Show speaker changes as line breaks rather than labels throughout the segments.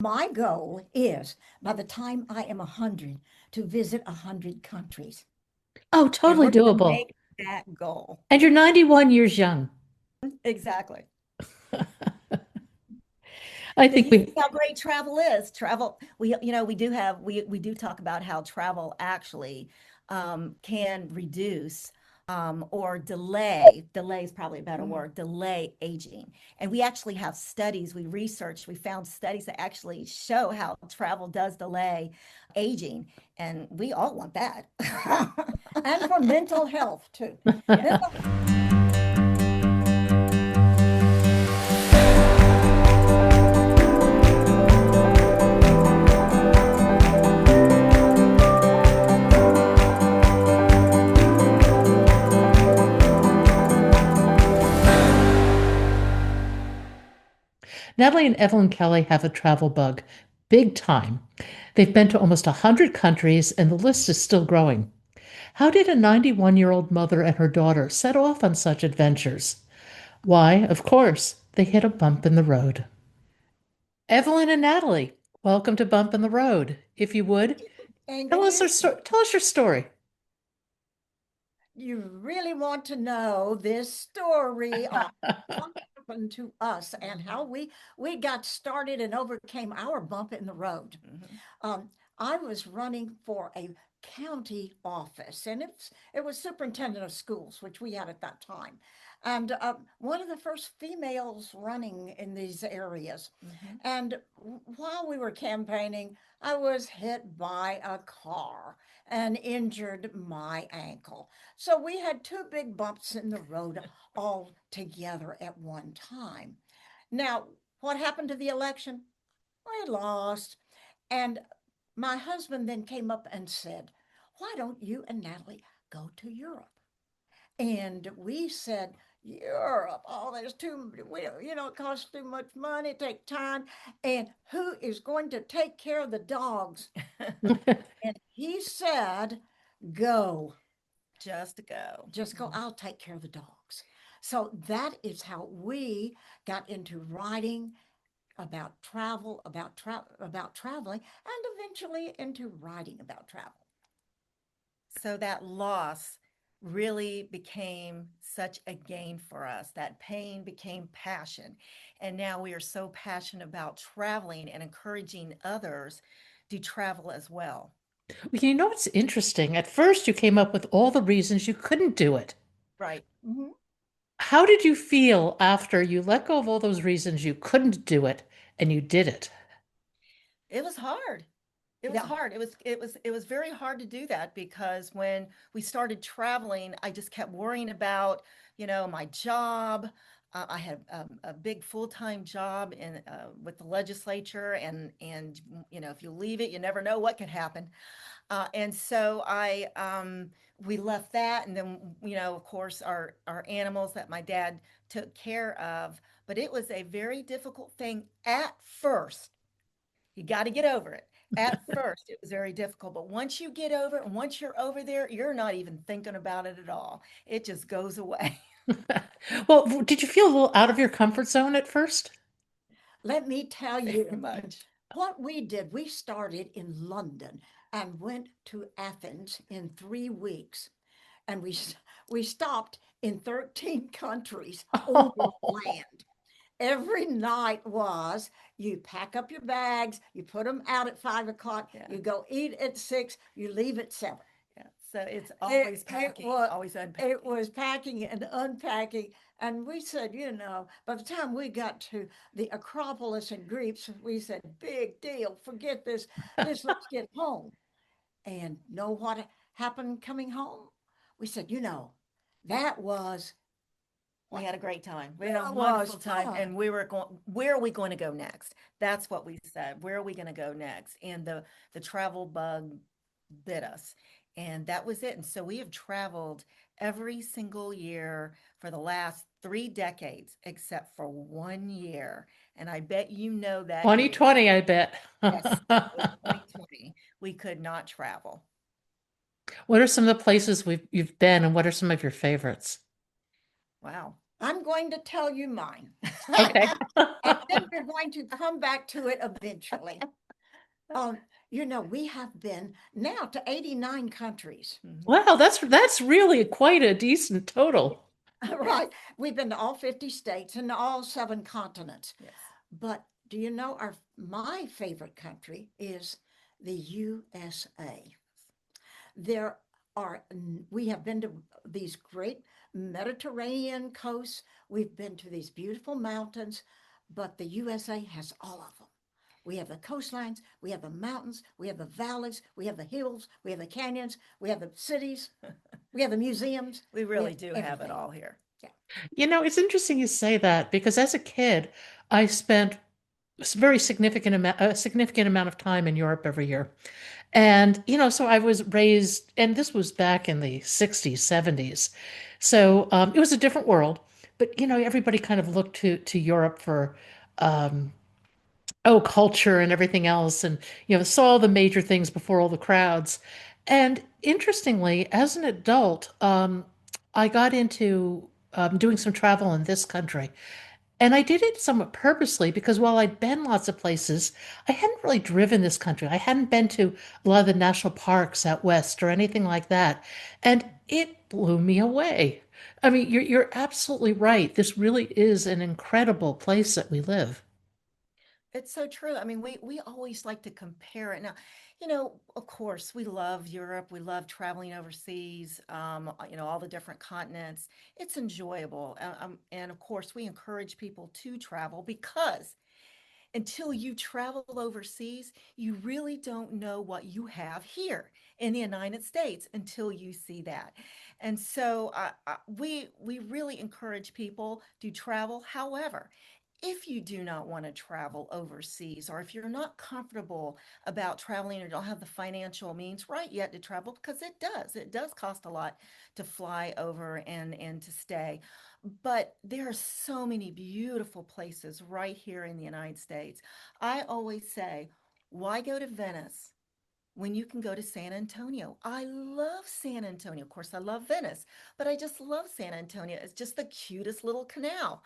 My goal is by the time I am 100 to visit 100 countries.
Oh,
And
totally
we're going to
doable.
make that goal.
And you're 91 years young.
Exactly.
I
Because
think
you see
we,
how great travel is. Travel, we do talk about how travel actually can reduce or delay is probably a better
Mhm.
word, delay aging. And we actually have studies, we found studies that actually show how travel does delay aging. And we all want that.
And for mental health too.
Yes.
Mental
Natalie and Evelyn Kelly have a travel bug, big time. They've been to almost 100 countries, and the list is still growing. How did a 91-year-old mother and her daughter set off on such adventures? Why, of course, they hit a bump in the road. Evelyn and Natalie, welcome to Bump in the Road. If you would,
Thank
tell us,
you.
tell us your story.
You really want to know this story of what happened to us and how we got started and overcame our bump in the road.
Mhm.
Um, I was running for a county office, and it was superintendent of schools, which we had at that time, and one of the first females running in these areas.
Mhm.
And while we were campaigning, I was hit by a car and injured my ankle. So we had two big bumps in the road all together at one time. Now, what happened to the election? We lost. And my husband then came up and said, "Why don't you and Natalie go to Europe?" And we said, "Europe, oh, there's too, it costs too much money, take time. And who is going to take care of the dogs?" And he said, "Go.
Just go.
Just go. I'll take care of the dogs." So that is how we got into writing about travel, about traveling, and eventually into writing about travel.
So that loss really became such a gain for us. That pain became passion. And now we are so passionate about traveling and encouraging others to travel as well.
You know what's interesting? At first, you came up with all the reasons you couldn't do it.
Right.
Mhm.
How did you feel after you let go of all those reasons you couldn't do it and you did it?
It was hard. It was
Yeah.
hard. It was very hard to do that because when we started traveling, I just kept worrying about, my job. I had a big full-time job in with the legislature, and if you leave it, you never know what could happen. And so we left that, and then of course, our animals that my dad took care of. But it was a very difficult thing at first. You got to get over it. At first, it was very difficult, but once you get over it, and once you're over there, you're not even thinking about it at all. It just goes away.
Well, did you feel a little out of your comfort zone at first?
Let me tell
Very
you
much.
what we did. We started in London and went to Athens in 3 weeks. And we stopped in 13 countries overland. Every night was you pack up your bags, you put them out at 5 o'clock,
Yeah.
you go eat at 6, you leave at 7.
Yeah. So it's
It,
always
it
packing,
was
always
it
unpacking.
was packing and unpacking. And we said, by the time we got to the Acropolis in Greece, we said, "Big deal, forget this. Let's get home." And know what happened coming home? We said, that was
We
what
had a great time. We had a
that was
wonderful time,
fun.
and we were going. Where are we going to go next? That's what we said. Where are we going to go next? And the travel bug bit us, and that was it. And so we have traveled every single year for the last 3 decades, except for 1 year. And I bet you know that year.
2020, I bet.
Yes, it was 2020. We could not travel.
What are some of the places you've been, and what are some of your favorites?
Wow.
I'm going to tell you mine.
Okay.
And then we're going to come back to it eventually. Um, we have been now to 89 countries.
Mhm.
Wow, that's really quite a decent total.
Right. We've been to all 50 states and all 7 continents.
Yes.
But do you know my favorite country is the USA? There are we have been to these great Mediterranean coasts. We've been to these beautiful mountains, but the USA has all of them. We have the coastlines, we have the mountains, we have the valleys, we have the hills, we have the canyons, we have the cities, we have the museums,
We
we
really
have
do have it
everything.
all here.
Yeah.
It's interesting you say that because as a kid, I spent a significant amount of time in Europe every year. And, so I was raised, and this was back in the 60s, 70s. So it was a different world. But, everybody kind of looked to Europe for, um, culture and everything else. And, saw the major things before all the crowds. And interestingly, as an adult, I got into doing some travel in this country. And I did it somewhat purposely because while I'd been lots of places, I hadn't really driven this country. I hadn't been to a lot of the national parks out west or anything like that. And it blew me away. I mean, you're absolutely right. This really is an incredible place that we live.
It's so true. I mean, we always like to compare it. Now, of course, we love Europe. We love traveling overseas. All the different continents. It's enjoyable, and of course, we encourage people to travel because until you travel overseas, you really don't know what you have here in the United States until you see that. And so we really encourage people to travel. However, if you do not want to travel overseas, or if you're not comfortable about traveling or don't have the financial means right yet to travel, because it does cost a lot to fly over and to stay. But there are so many beautiful places right here in the United States. I always say, why go to Venice when you can go to San Antonio? I love San Antonio. Of course, I love Venice, but I just love San Antonio. It's just the cutest little canal.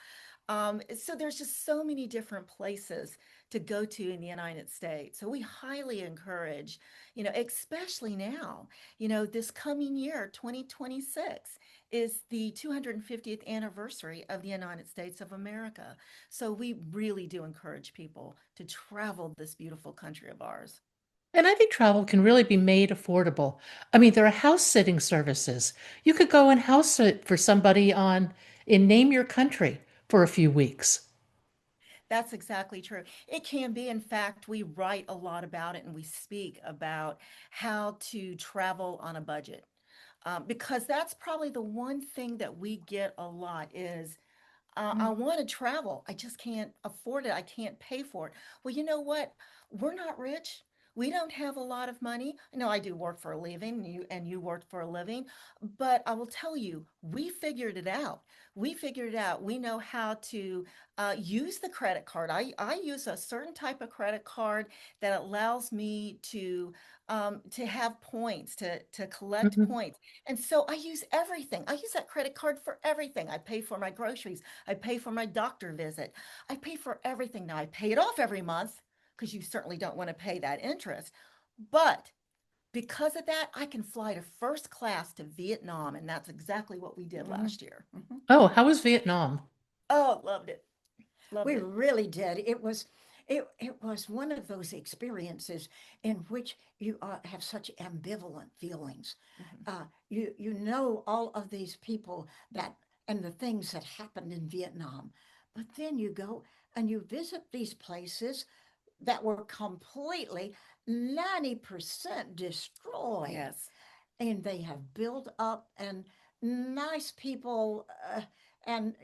So there's just so many different places to go to in the United States. So we highly encourage, especially now, this coming year, 2026, is the 250th anniversary of the United States of America. So we really do encourage people to travel this beautiful country of ours.
And I think travel can really be made affordable. I mean, there are house sitting services. You could go and house sit for somebody in name your country for a few weeks.
That's exactly true. It can be. In fact, we write a lot about it and we speak about how to travel on a budget. Because that's probably the one thing that we get a lot is I
Mhm.
want to travel. I just can't afford it. I can't pay for it. Well, you know what? We're not rich. We don't have a lot of money. I know I do work for a living, and you work for a living, but I will tell you, we figured it out. We figured it out. We know how to use the credit card. I use a certain type of credit card that allows me to have points, to collect
Mhm.
points. And so I use everything. I use that credit card for everything. I pay for my groceries. I pay for my doctor visit. I pay for everything. Now I pay it off every month because you certainly don't want to pay that interest. But because of that, I can fly to first class to Vietnam. And that's exactly what we did
Mhm.
last year.
Mhm.
Oh, how was Vietnam?
Oh, loved it. Loved
We
it.
really did. It was one of those experiences in which you have such ambivalent feelings.
Mhm.
You know all of these people that and the things that happened in Vietnam, but then you go and you visit these places that were completely 90% destroyed,
Yes.
and they have built up and nice people, and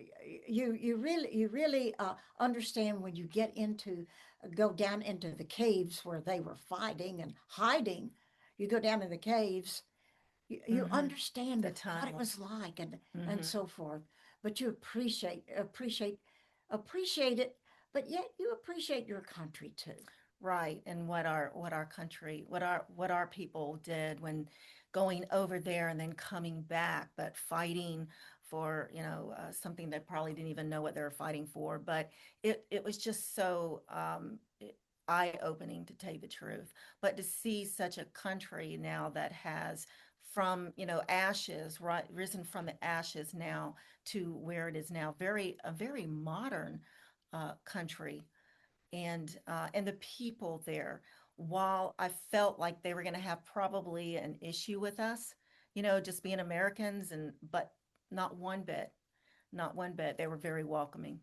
you really understand when you get into go down into the caves where they were fighting and hiding. You go down in the caves, you
Hmm.
understand
The
what it
tunnels.
was like, and
Hmm.
so forth, but you appreciate it, but yet you appreciate your country too.
Right, and what our country, what our people did when going over there and then coming back, but fighting for something they probably didn't even know what they were fighting for. But it was just so eye opening, to tell you the truth. But to see such a country now that has from ashes, right, risen from the ashes now to where it is now, a very modern country, and the people there, while I felt like they were going to have probably an issue with us, just being Americans, but not one bit, not one bit. They were very welcoming.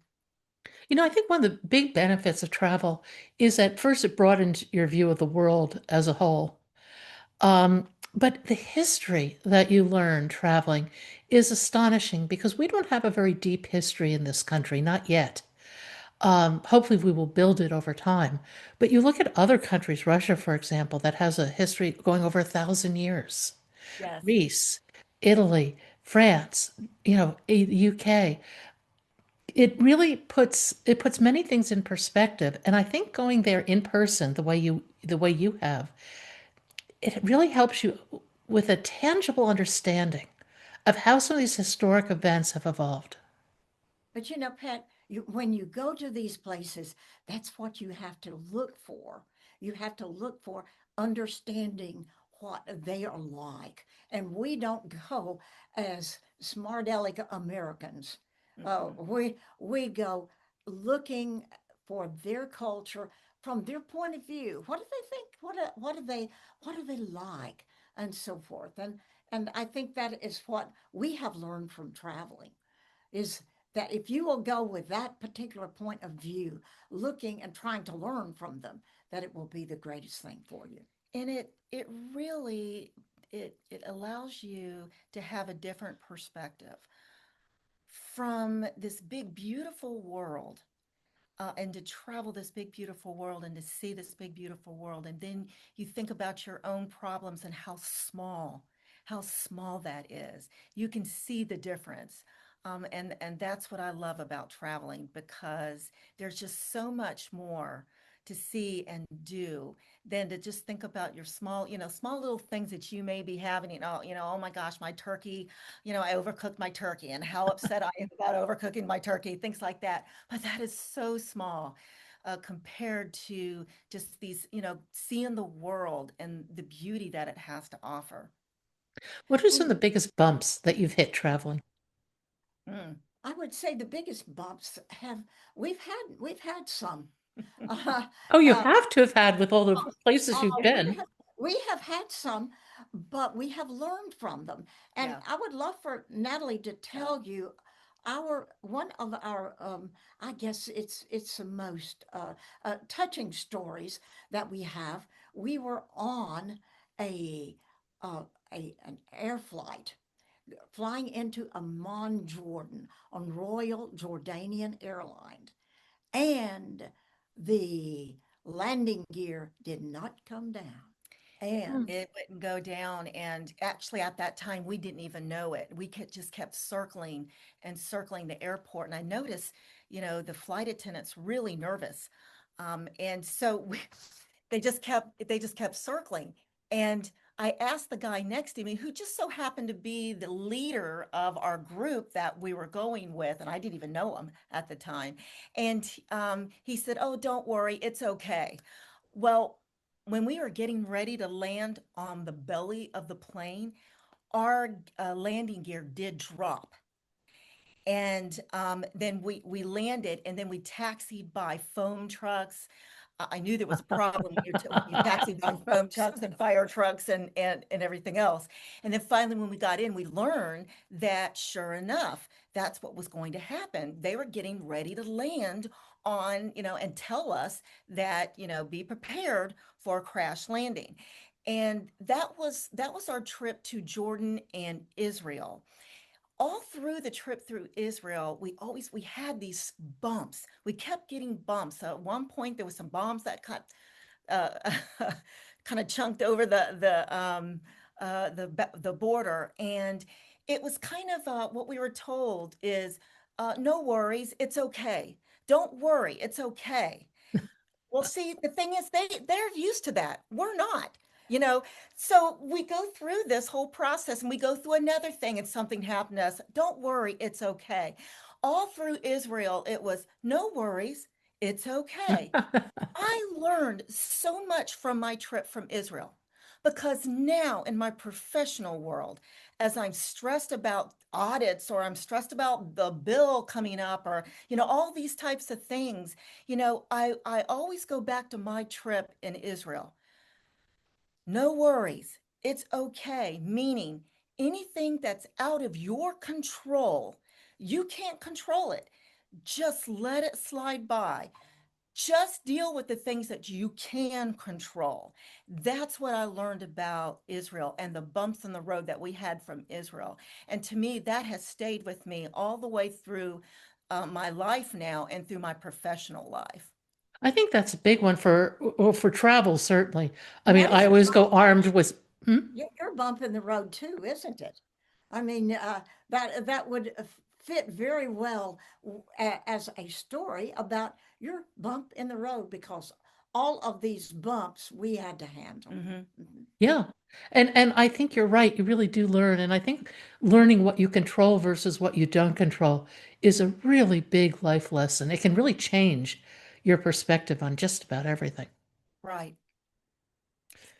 I think one of the big benefits of travel is that first it broadened your view of the world as a whole. But the history that you learn traveling is astonishing because we don't have a very deep history in this country, not yet. Hopefully, we will build it over time. But you look at other countries, Russia, for example, that has a history going over 1,000 years.
Yes.
Greece, Italy, France, UK. It puts many things in perspective, and I think going there in person, the way you have, it really helps you with a tangible understanding of how some of these historic events have evolved.
But Pat, when you go to these places, that's what you have to look for. You have to look for understanding what they are like. And we don't go as smart aleck Americans.
Mm-mm.
We go looking for their culture from their point of view. What do they think? What do they like? And so forth. And I think that is what we have learned from traveling is that if you will go with that particular point of view, looking and trying to learn from them, that it will be the greatest thing for you.
And it really it allows you to have a different perspective from this big beautiful world, and to travel this big beautiful world and to see this big beautiful world, and then you think about your own problems and how small that is. You can see the difference. And that's what I love about traveling, because there's just so much more to see and do than to just think about your small little things that you may be having. Oh my gosh, my turkey, I overcooked my turkey, and how upset I am about overcooking my turkey, things like that. But that is so small, compared to just these, seeing the world and the beauty that it has to offer.
What are some
Well,
of the biggest bumps that you've hit traveling?
Mm.
I would say the biggest bumps have we've had some. Uh,
Oh, you
uh,
have to have had with all the places you've
we
been.
have we have had some, but we have learned from them. And
Yeah,
I would love for Natalie to
yeah.
tell you our one of our I guess it's the most touching stories that we have. We were on a an air flight flying into Amman, Jordan on Royal Jordanian Airlines, and the landing gear did not come down.
Mm.
And
It wouldn't go down. And actually, at that time, we didn't even know it. Just kept circling and circling the airport. And I noticed, the flight attendants really nervous. And so they just kept circling. And I asked the guy next to me, who just so happened to be the leader of our group that we were going with, and I didn't even know him at the time. And he said, "Oh, don't worry, it's okay." Well, when we were getting ready to land on the belly of the plane, our landing gear did drop. And then we landed, and then we taxied by foam trucks. I knew there was a problem when you taxi by foam trucks and fire trucks and everything else. And then finally, when we got in, we learned that sure enough, that's what was going to happen. They were getting ready to land on, and tell us that, be prepared for a crash landing. And that was our trip to Jordan and Israel. All through the trip through Israel, we had these bumps. We kept getting bumps. So at one point, there was some bombs that cut uh, kind of chunked over the border, and it was kind of what we were told is, no worries, it's okay. Don't worry, it's okay. Well, see, the thing is, they're used to that. We're not. you know, so we go through this whole process and we go through another thing and something happened to us. Don't worry, it's okay. All through Israel, it was no worries, it's okay. I learned so much from my trip from Israel because now in my professional world, as I'm stressed about audits or I'm stressed about the bill coming up or, all these types of things, I always go back to my trip in Israel. No worries. It's okay. Meaning anything that's out of your control, you can't control it. Just let it slide by. Just deal with the things that you can control. That's what I learned about Israel and the bumps in the road that we had from Israel. And to me, that has stayed with me all the way through my life now and through my professional life.
I think that's a big one for well, for travel, certainly. I
And
mean,
that
I
is
always
your
go armed with, hmm?
your bump in the road too, isn't it? I mean, that would fit very well as a story about your bump in the road because all of these bumps we had to handle.
Hmm.
Mhm.
Yeah. And I think you're right. You really do learn. And I think learning what you control versus what you don't control is a really big life lesson. It can really change your perspective on just about everything.
Right.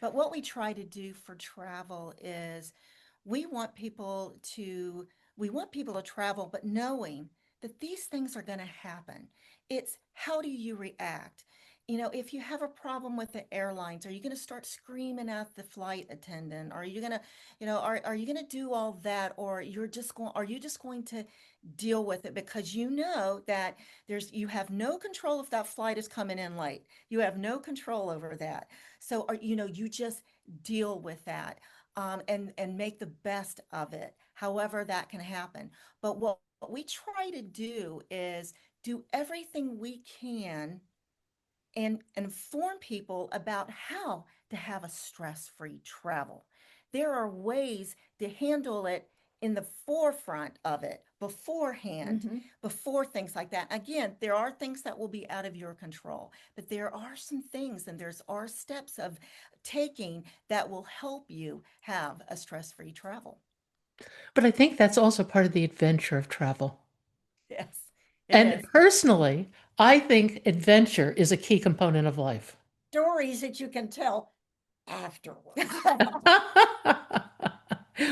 But what we try to do for travel is we want people to we want people to travel, but knowing that these things are going to happen. It's how do you react? If you have a problem with the airlines, are you going to start screaming at the flight attendant? Are you going to, are you going to do all that, or are you just going to deal with it because you know that you have no control if that flight is coming in late. You have no control over that. So, you just deal with that, and make the best of it, however that can happen. But what we try to do is do everything we can and inform people about how to have a stress-free travel. There are ways to handle it in the forefront of it beforehand,
Mhm.
before things like that. Again, there are things that will be out of your control, but there are some things and there's are steps of taking that will help you have a stress-free travel.
But I think that's also part of the adventure of travel.
Yes, it
And
is.
personally, I think adventure is a key component of life.
Stories that you can tell afterwards.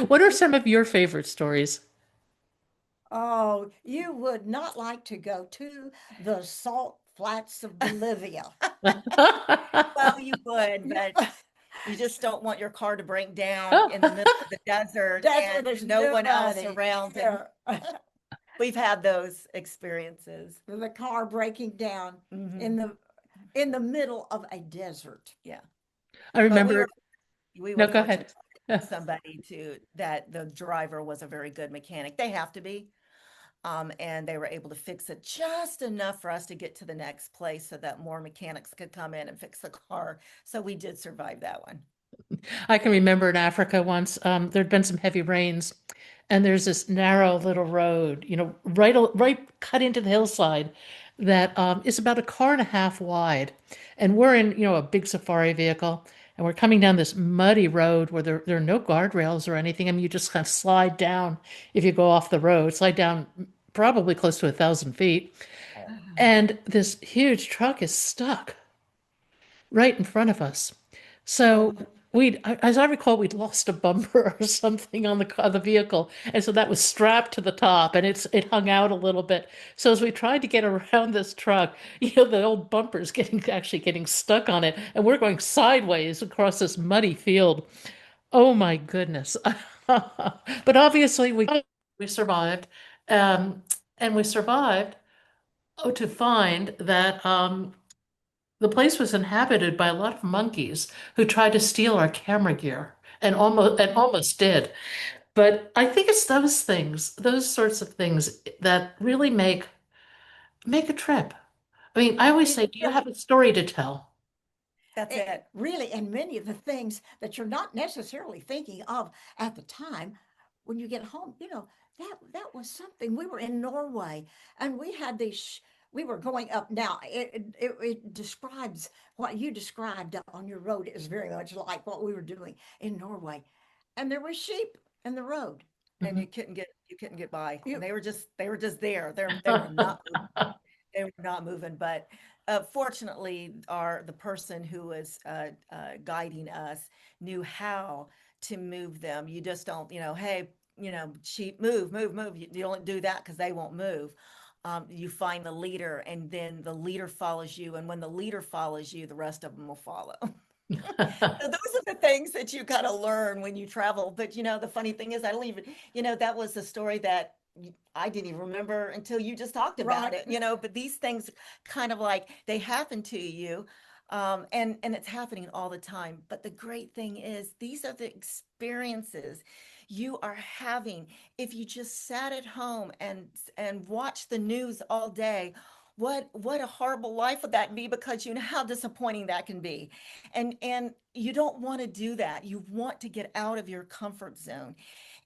What are some of your favorite stories?
Oh, you would not like to go to the salt flats of Bolivia.
Well, you would, but you just don't want your car to break down in the middle of the desert
That's where
and
there's
no one else
nobody
around. And
there.
we've had those experiences.
The car breaking down
Hmm.
in the middle of a desert.
Yeah.
I
But
remember,
we were
no, go
fortunate
ahead.
to have somebody to that the driver was a very good mechanic. They have to be. And they were able to fix it just enough for us to get to the next place so that more mechanics could come in and fix the car. So we did survive that one.
I can remember in Africa once, there'd been some heavy rains, and there's this narrow little road, right cut into the hillside that is about a car and a half wide. And we're in, a big safari vehicle, and we're coming down this muddy road where there are no guardrails or anything. I mean, you just kind of slide down if you go off the road, slide down probably close to 1,000 feet. And this huge truck is stuck right in front of us.
Oh,
So as I recall, we'd lost a bumper or something on the vehicle, and so that was strapped to the top, and it hung out a little bit. So as we tried to get around this truck, the old bumper's actually getting stuck on it, and we're going sideways across this muddy field. Oh my goodness! But obviously we survived, and we survived. Oh, to find that the place was inhabited by a lot of monkeys who tried to steal our camera gear and almost did. But I think it's those things, those sorts of things that really make a trip. I mean, I always
It
say, do you have
really,
a story to tell?
that's it.
really, and many of the things that you're not necessarily thinking of at the time when you get home, that was something. We were in Norway and we were going up. Now it describes what you described on your road is very much like what we were doing in Norway, and there were sheep in the road.
And
Mhm.
you couldn't get by. And
You
they were just there. They were not they were not moving, but fortunately, the person who was guiding us knew how to move them. You just don't, hey, sheep, move, move, move. You don't do that because they won't move. You find the leader, and then the leader follows you, and when the leader follows you, the rest of them will follow. So those are the things that you kind of learn when you travel. But the funny thing is, I don't even, that was the story that I didn't even remember until you just talked about
right,
it, but these things kind of like they happen to you. And it's happening all the time. But the great thing is these are the experiences you are having. If you just sat at home and watched the news all day, what a horrible life would that be, because you know how disappointing that can be. And you don't want to do that. You want to get out of your comfort zone.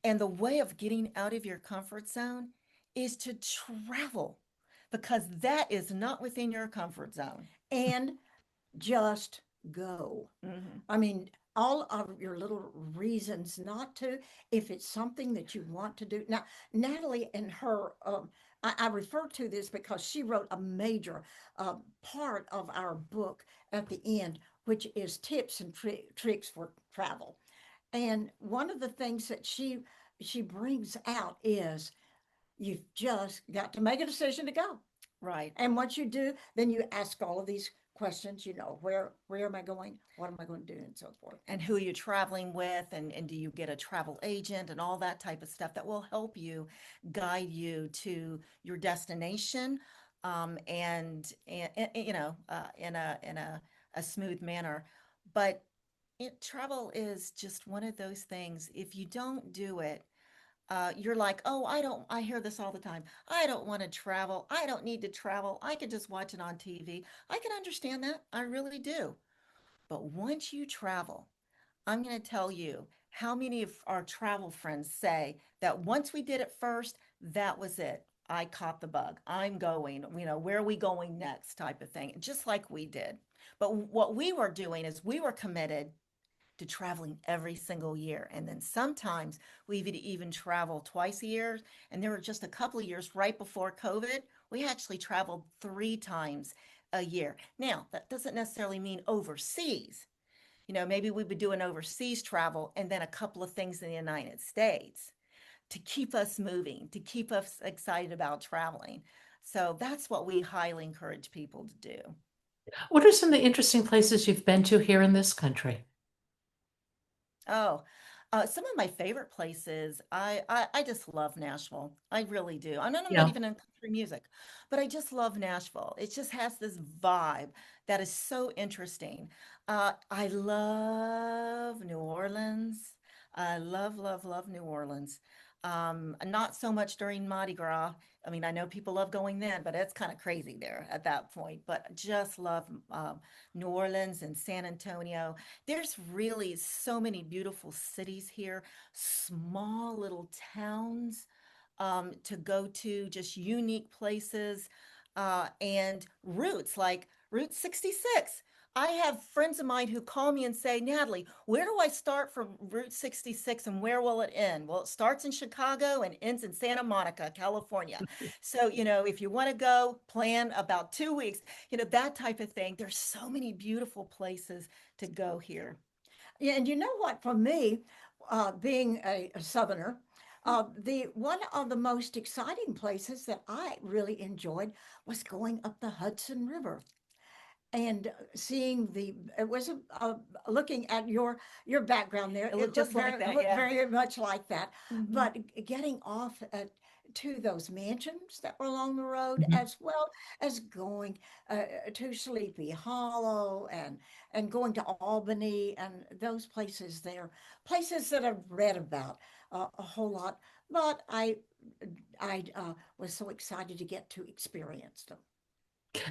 And the way of getting out of your comfort zone is to travel, because that is not within your comfort zone.
and just go.
Mhm.
I mean, all of your little reasons not to, if it's something that you want to do. Now, Natalie and her, I refer to this because she wrote a major part of our book at the end, which is tips and tricks for travel. And one of the things that she brings out is you've just got to make a decision to go.
Right.
And once you do, then you ask all of these questions, where am I going? What am I going to do? And so forth.
And who you're traveling with, and do you get a travel agent, and all that type of stuff that will help you guide you to your destination, and in a smooth manner. But travel is just one of those things. If you don't do it, you're like, oh, I hear this all the time. I don't want to travel. I don't need to travel. I could just watch it on TV. I can understand that. I really do. But once you travel, I'm going to tell you how many of our travel friends say that once we did it first, that was it. I caught the bug. I'm going, where are we going next type of thing, just like we did. But what we were doing is we were committed to traveling every single year. And then sometimes we would even travel twice a year. And there were just a couple of years right before COVID, we actually traveled 3 times a year. Now, that doesn't necessarily mean overseas. Maybe we would do an overseas travel and then a couple of things in the United States to keep us moving, to keep us excited about traveling. So that's what we highly encourage people to do.
What are some of the interesting places you've been to here in this country?
Oh, some of my favorite places. I just love Nashville. I really do. I'm not
Yeah.
even in country music, but I just love Nashville. It just has this vibe that is so interesting. I love New Orleans. I love, love, love New Orleans. Not so much during Mardi Gras. I mean, I know people love going then, but it's kind of crazy there at that point. But just love New Orleans and San Antonio. There's really so many beautiful cities here, small little towns to go to, just unique places, and routes like Route 66. I have friends of mine who call me and say, Natalie, where do I start from Route 66 and where will it end? Well, it starts in Chicago and ends in Santa Monica, California. So, if you want to go, plan about 2 weeks, that type of thing. There's so many beautiful places to go here.
Yeah, and you know what? For me, being a Southerner, the one of the most exciting places that I really enjoyed was going up the Hudson River and seeing the it was looking at your background there,
It
it
looked just like that,
looked
yeah.
very much like that,
Hmm.
but getting off to those mansions that were along the road,
Mhm.
as well as going to Sleepy Hollow and going to Albany and those places there, places that I've read about a whole lot, but I was so excited to get to experience them.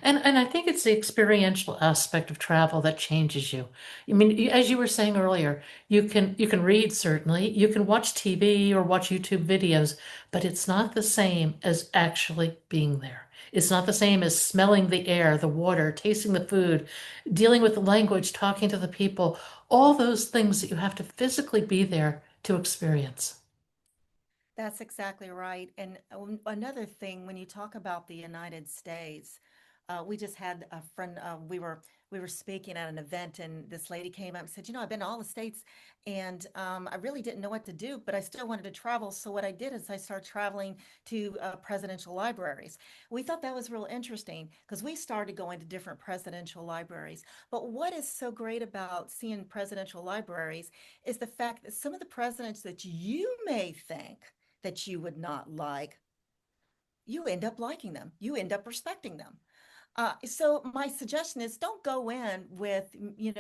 And I think it's the experiential aspect of travel that changes you. I mean, as you were saying earlier, you can read certainly, you can watch TV or watch YouTube videos, but it's not the same as actually being there. It's not the same as smelling the air, the water, tasting the food, dealing with the language, talking to the people, all those things that you have to physically be there to experience.
That's exactly right. And another thing, when you talk about the United States, we just had a friend. We were speaking at an event, and this lady came up and said, "I've been to all the states, and I really didn't know what to do, but I still wanted to travel. So what I did is I started traveling to presidential libraries." We thought that was real interesting because we started going to different presidential libraries. But what is so great about seeing presidential libraries is the fact that some of the presidents that you may think that you would not like, you end up liking them. You end up respecting them. So my suggestion is don't go in with,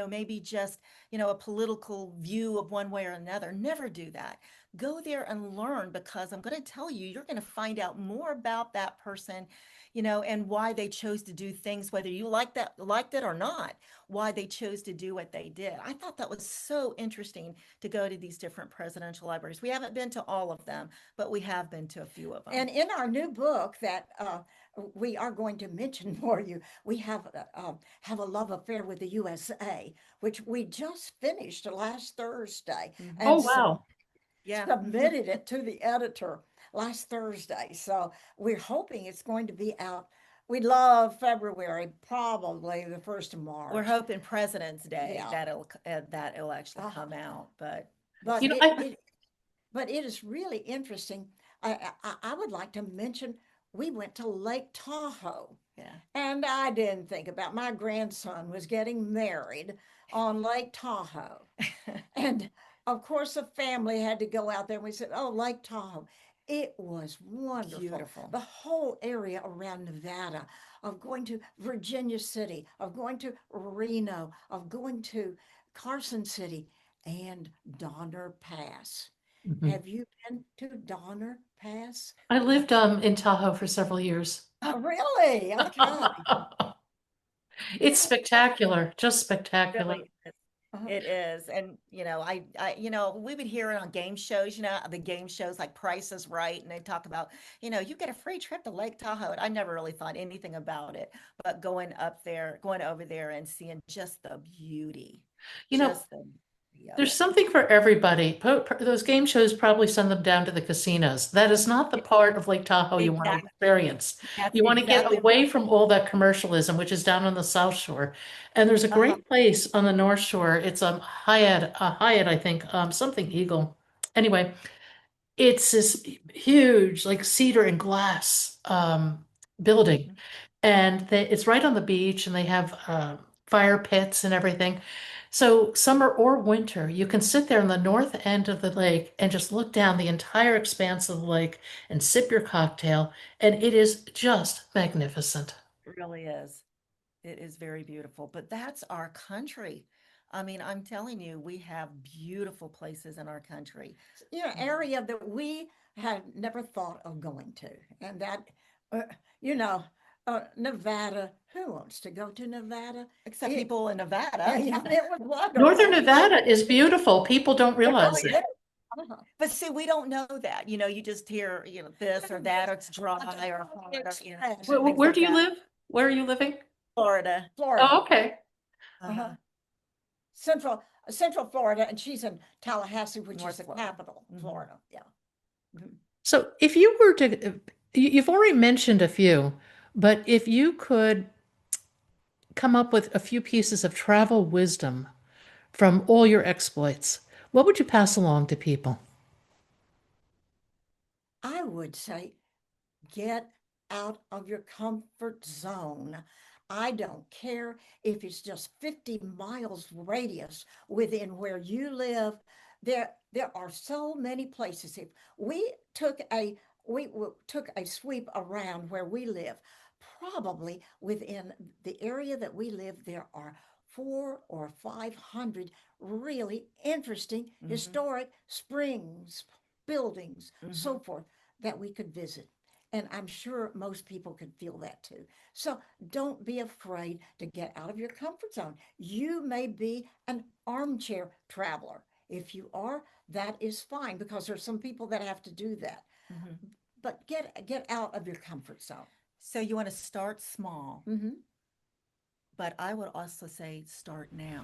maybe just, a political view of one way or another. Never do that. Go there and learn because I'm going to tell you, you're going to find out more about that person, and why they chose to do things, whether you liked it or not, why they chose to do what they did. I thought that was so interesting to go to these different presidential libraries. We haven't been to all of them, but we have been to a few of them.
And in our new book that we are going to mention for you, we have a love affair with the USA, which we just finished last Thursday
Hmm.
and
Oh, wow.
Yeah.
submitted it to the editor last Thursday. So we're hoping it's going to be out. We love February, probably the 1st of
We're
March.
hoping President's Day
Yeah.
that it'll actually
Uh,
come out, but we'll
but
You know,
see.
it, it but it is really interesting. I would like to mention we went to Lake Tahoe,
Yeah.
and I didn't think about my grandson was getting married on Lake Tahoe. And of course, the family had to go out there, and we said, "Oh, Lake Tahoe." It was wonderful.
Beautiful.
The whole area around Nevada, of going to Virginia City, of going to Reno, of going to Carson City, and Donner Pass.
mhm.
Have you been to Donner Pass?
I lived in Tahoe for several years.
Oh, really? Okay.
It's
Yeah.
spectacular, just spectacular.
Really is.
Uh,
It is. And, we would hear it on game shows, the game shows like Price is Right. And they talk about, you get a free trip to Lake Tahoe. And I never really thought anything about it, but going over there and seeing just the beauty,
You know,
just the beauty of
there's
it.
something for everybody. Those game shows probably send them down to the casinos. That is not the part of Lake Tahoe you want to
Exactly.
experience.
That's
You want to get
exactly
away
right.
from all that commercialism, which is down on the South Shore. And there's a
Uh-huh.
great place on the North Shore. It's Hyatt, I think, something Eagle. Anyway, it's this huge, like cedar and glass building,
Mhm.
and it's right on the beach, and they have fire pits and everything. So summer or winter, you can sit there on the north end of the lake and just look down the entire expanse of the lake and sip your cocktail, and it is just magnificent.
It really is. It is very beautiful, but that's our country. I mean, I'm telling you, we have beautiful places in our country. Um,
area that we had never thought of going to, and that, uh, you know, Nevada. Who wants to go to Nevada?
except
It,
people in Nevada.
yeah, it was
Northern
wonderful.
Nevada is beautiful. People don't
It
realize
really
it.
is.
Uh-huh.
But see, we don't know that. You just hear, this or that, or it's dry
I just
or
don't
hot, or,
expect
Where,
things
where
like
do you
that.
live? Where are you living?
Florida.
Oh,
Florida.
okay.
Uh-huh.
Uh-huh.
Central Florida, and she's in Tallahassee, which is
North
the
Florida.
capital,
Hmm.
Florida. Yeah. Mhm.
So if you were to, you've already mentioned a few, but if you could come up with a few pieces of travel wisdom from all your exploits, what would you pass along to people?
I would say get out of your comfort zone. I don't care if it's just 50 miles radius within where you live. There are so many places. If we took a took a sweep around where we live, probably within the area that we live, there are 400 or 500 really interesting
Hmm.
historic springs, buildings,
Hmm.
so forth that we could visit. And I'm sure most people could feel that too. So don't be afraid to get out of your comfort zone. You may be an armchair traveler. If you are, that is fine because there's some people that have to do that.
Hmm.
But get out of your comfort zone.
So you want to start small,
Mm-hmm.
but I would also say start now.